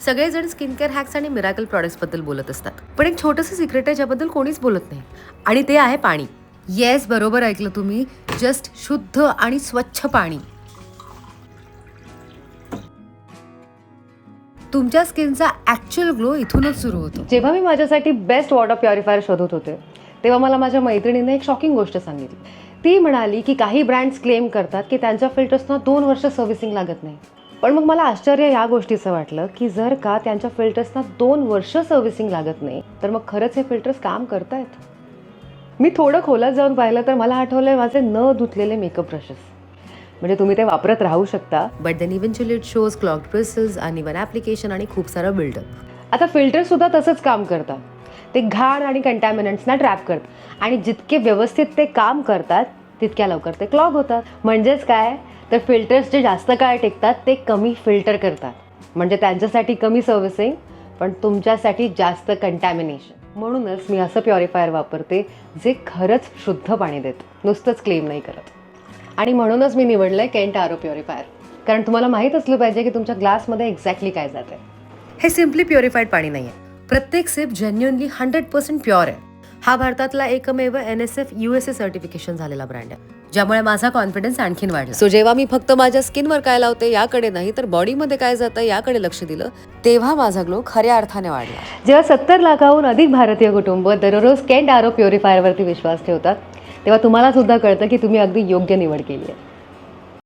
सगळेजण skin care hacks आणि miracle प्रॉडक्ट्सबद्दल बोलत असतात, पण एक छोटंसं सिक्रेट आहे ज्याबद्दल कोणीच बोलत नाही, आणि ते आहे पाणी. येस, बरोबर ऐकलं तुम्ही. जस्ट शुद्ध आणि स्वच्छ पाणी. तुमच्या स्किनचा ॲक्च्युअल ग्लो इथूनच सुरू होतो. जेव्हा मी माझ्यासाठी बेस्ट वॉटर प्युरिफायर शोधत होते, तेव्हा मला माझ्या मैत्रिणीने एक शॉकिंग गोष्ट सांगितली. ती म्हणाली की काही ब्रँड्स क्लेम करतात की त्यांच्या फिल्टर्सना 2 वर्ष सर्व्हिसिंग लागत नाही. पण मग मला आश्चर्य या गोष्टीचं वाटलं की जर का त्यांच्या फिल्टर्सना 2 वर्ष सर्व्हिसिंग लागत नाही, तर मग खरंच हे फिल्टर्स काम करतायत. मी थोडं खोलात जाऊन पाहिलं तर मला आठवलंय माझे न धुतलेले मेकअप ब्रशेस. म्हणजे तुम्ही ते वापरत राहू शकता, but then eventually it shows clogged bristles, uneven application आणि खूप सारं बिल्डअप. आता फिल्टरसुद्धा तसंच काम करतात. ते घाण आणि कंटॅमिनंट्सना ट्रॅप करतात आणि जितके व्यवस्थित ते काम करतात तितक्या लवकर ते क्लॉग होतात. म्हणजेच काय, तर फिल्टर्स जे जास्त काळ टिकतात ते कमी फिल्टर करतात. म्हणजे त्यांच्यासाठी कमी सर्व्हिसिंग, पण तुमच्यासाठी जास्त कंटॅमिनेशन. म्हणूनच मी असं प्युरिफायर वापरते जे खरंच शुद्ध पाणी देतं, नुसतंच क्लेम नाही करत. आणि म्हणूनच मी निवडलं आहे केंट आरो प्युरिफायर, कारण तुम्हाला माहीत असलं पाहिजे की तुमच्या ग्लासमध्ये एक्झॅक्टली काय जातं आहे. हे सिम्पली प्युरिफाईड पाणी नाही आहे. प्रत्येक सिप जेन्युअनली 100% प्युअर आहे. हा भारतातला एकमेव NSF USA सर्टिफिकेशन झालेला ब्रँड आहे, ज्यामुळे माझा कॉन्फिडन्स आणखीन वाढला. सो जेव्हा मी फक्त माझ्या स्किनवर काय लावते याकडे नाही, तर बॉडीमध्ये काय जातं याकडे लक्ष दिलं, तेव्हा माझा ग्लो खऱ्या अर्थाने वाढला. जेव्हा 70 लाखाहून अधिक भारतीय कुटुंब दररोज केंट आरो प्युरिफायरवरती विश्वास ठेवतात, तेव्हा तुम्हाला सुद्धा कळतं की तुम्ही अगदी योग्य निवड केली आहे.